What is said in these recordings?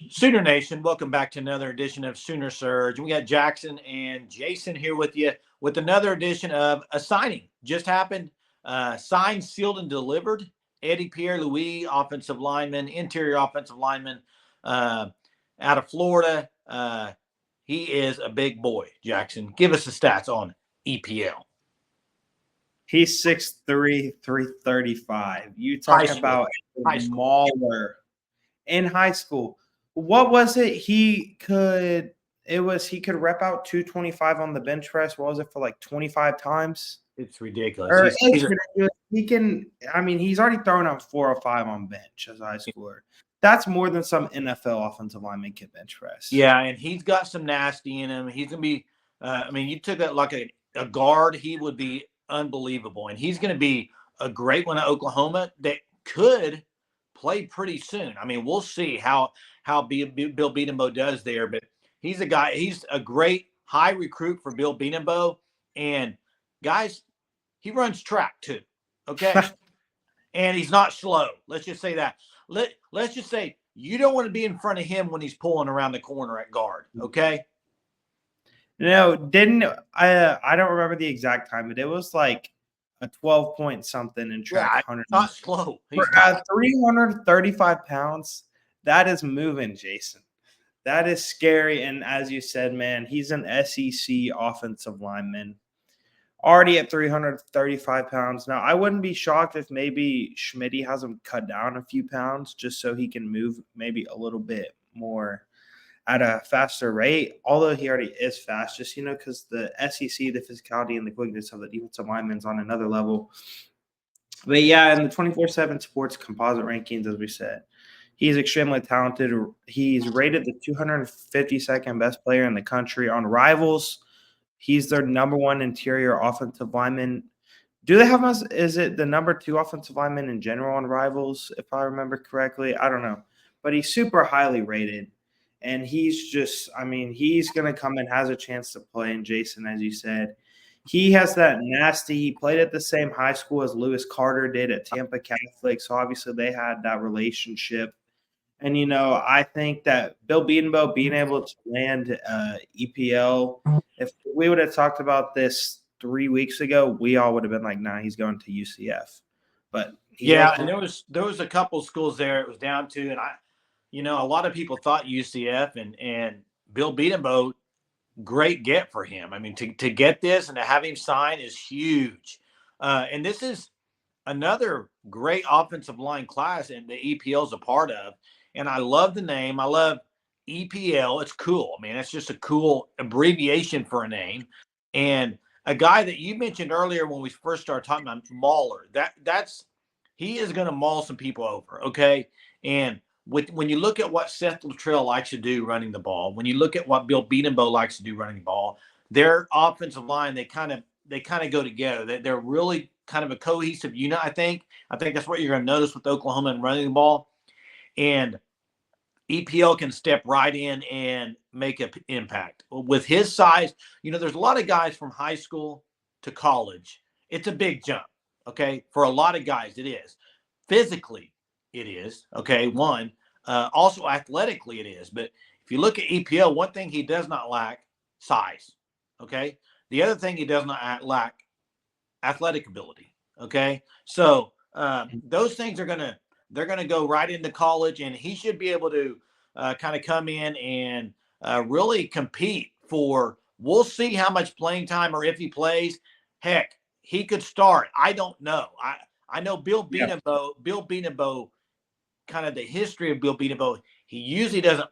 Sooner Nation, welcome back to another edition of Sooner Surge. We got Jackson and Jason here with you with another edition of a signing. Just happened. Signed, sealed, and delivered. Eddy Pierre-Louis, offensive lineman, interior offensive lineman out of Florida. He is a big boy, Jackson. Give us the stats on EPL. He's 6'3", 335. You High talk school. about High a school. mauler in high school. What was it? He could rep out 225 on the bench press. What was it for, like 25 times? It's ridiculous. Or it's ridiculous. He's already thrown out 405 on bench as a high schooler. That's more than some NFL offensive lineman can bench press. Yeah, and he's got some nasty in him. He's going to be, you took it like a guard, he would be unbelievable. And he's going to be a great one at Oklahoma that could play pretty soon. I mean, we'll see how Bill Beatenbow does there. But he's a great high recruit for Bill Beatenbow. And, guys, he runs track too, okay? And he's not slow. Let's just say that. Let's just say you don't want to be in front of him when he's pulling around the corner at guard, okay? No, I don't remember the exact time, but it was like a 12-point something in track. Yeah, 100. not slow. For 335 pounds, that is moving, Jason. That is scary. And as you said, man, he's an SEC offensive lineman. Already at 335 pounds. Now, I wouldn't be shocked if maybe Schmitty has him cut down a few pounds just so he can move maybe a little bit more at a faster rate, although he already is fast, just, because the SEC, the physicality and the quickness of the defensive linemen's on another level. But, yeah, in the 24/7 Sports Composite Rankings, as we said, he's extremely talented. He's rated the 252nd best player in the country on Rivals. He's their number one interior offensive lineman. Do they have us? Is it the number 2 offensive lineman in general on Rivals, if I remember correctly? I don't know. But he's super highly rated. And he's he's going to come and has a chance to play. And Jason, as you said, he has that nasty. He played at the same high school as Lewis Carter did at Tampa Catholic. So obviously they had that relationship. And, I think that Bill Beatenbow being able to land EPL, if we would have talked about this 3 weeks ago, we all would have been like, nah, he's going to UCF. But and there was a couple schools there it was down to, and a lot of people thought UCF and Bill Beatenbow, great get for him. I mean, to get this and to have him sign is huge. And this is another great offensive line class, and the EPL is a part of. And I love the name. I love EPL. It's cool. I mean, it's just a cool abbreviation for a name. And a guy that you mentioned earlier when we first started talking about, Mauler, he is going to maul some people over, okay? And when you look at what Seth Luttrell likes to do running the ball, when you look at what Bill Beatenbow likes to do running the ball, their offensive line, they kind of go together. They're really kind of a cohesive unit, I think. I think that's what you're going to notice with Oklahoma and running the ball. And EPL can step right in and make an impact. With his size, there's a lot of guys from high school to college. It's a big jump, okay? For a lot of guys, it is. Physically, it is, okay, one. Also, athletically, it is. But if you look at EPL, one thing he does not lack, size, okay? The other thing he does not lack, athletic ability, okay? So those things they're going to go right into college, and he should be able to kind of come in and really compete for. We'll see how much playing time or if he plays. Heck, he could start. I don't know. I know Bill Beatenbow, kind of the history of Bill Beatenbow, he usually doesn't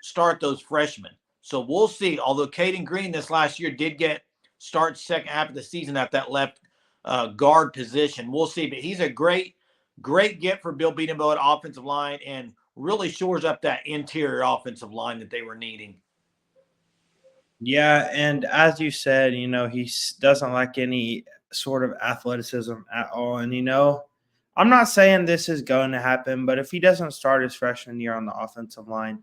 start those freshmen. So we'll see. Although Caden Green this last year did start second half of the season at that left guard position. We'll see. But he's a great get for Bill Beatenbow at offensive line and really shores up that interior offensive line that they were needing. Yeah, and as you said, he doesn't lack any sort of athleticism at all. And, I'm not saying this is going to happen, but if he doesn't start his freshman year on the offensive line,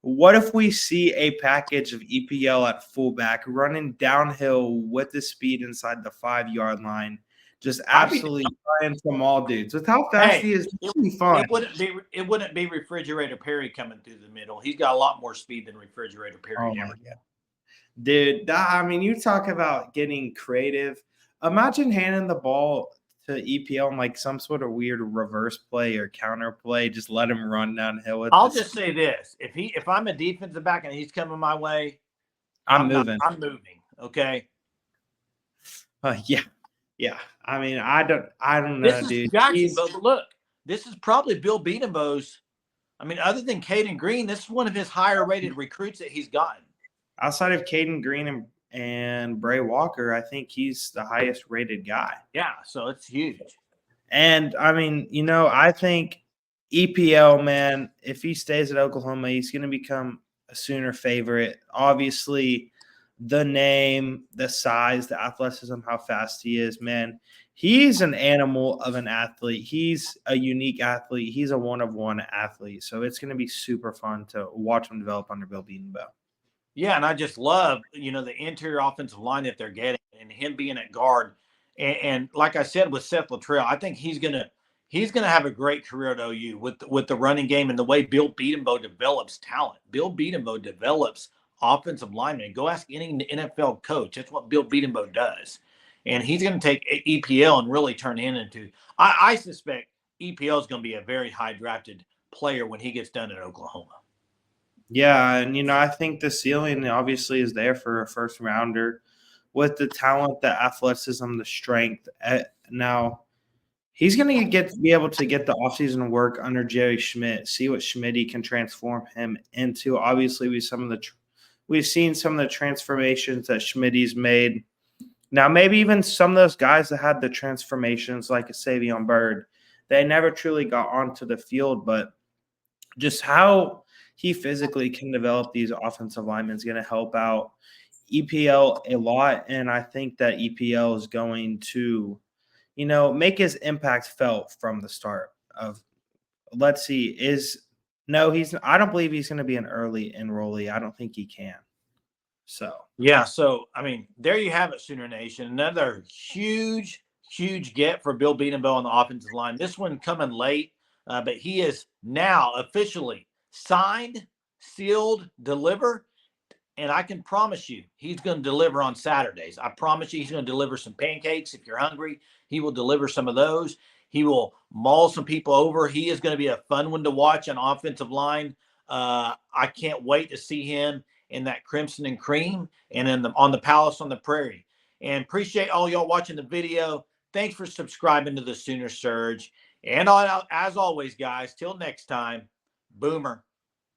what if we see a package of EPL at fullback running downhill with the speed inside the 5-yard line just I'd be absolutely flying from all dudes. With how fast hey, he is, it's gonna be fun. it wouldn't be Refrigerator Perry coming through the middle. He's got a lot more speed than Refrigerator Perry Oh my ever. god, dude! I mean, you talk about getting creative. Imagine handing the ball to EPL in like some sort of weird reverse play or counter play. Just let him run downhill with I'll this. just say this: if I'm a defensive back and he's coming my way, I'm moving. I'm moving. Okay. Yeah, yeah. I mean, I don't This know, is dude. Jackson, He's but look, this is probably Bill Beatenbow's. I mean, other than Caden Green, this is one of his higher rated recruits that he's gotten. outside of Caden Green and Bray Walker. I think he's the highest rated guy. Yeah, so it's huge. And I mean, I think EPL, man, if he stays at Oklahoma, he's going to become a Sooner favorite. Obviously, the name, the size, the athleticism, how fast he is, man. He's an animal of an athlete. He's a unique athlete. He's a one-of-one athlete. So it's going to be super fun to watch him develop under Bill Beatenbow. Yeah, and I just love, the interior offensive line that they're getting and him being at guard. And like I said with Seth Luttrell, I think he's gonna have a great career at OU with the running game and the way Bill Beatenbow develops talent. Bill Beatenbow develops offensive linemen. Go ask any NFL coach. That's what Bill Beatenbow does. And he's going to take EPL and really turn him into. I suspect EPL is going to be a very high drafted player when he gets done at Oklahoma. Yeah, and I think the ceiling obviously is there for a first rounder with the talent, the athleticism, the strength. Now he's going to be able to get the offseason work under Jerry Schmidt, see what Schmidt can transform him into. Obviously, we've seen some of the transformations that Schmidt's made. Now, maybe even some of those guys that had the transformations, like a Savion Byrd, they never truly got onto the field, but just how he physically can develop these offensive linemen is going to help out EPL a lot. And I think that EPL is going to, make his impact felt from the start of, let's see, I don't believe he's going to be an early enrollee. I don't think he can. So, Yeah, so I mean, there you have it, Sooner Nation. Another huge, huge get for Bill Beatenbow on the offensive line. This one coming late, but he is now officially signed, sealed, deliver, and I can promise you he's going to deliver on Saturdays. I promise you he's going to deliver some pancakes. If you're hungry, he will deliver some of those. He will maul some people over. He is going to be a fun one to watch on offensive line. I can't wait to see him in that crimson and cream and on the Palace on the Prairie. And appreciate all y'all watching the video. Thanks for subscribing to the Sooner Surge. And as always, guys, till next time, Boomer.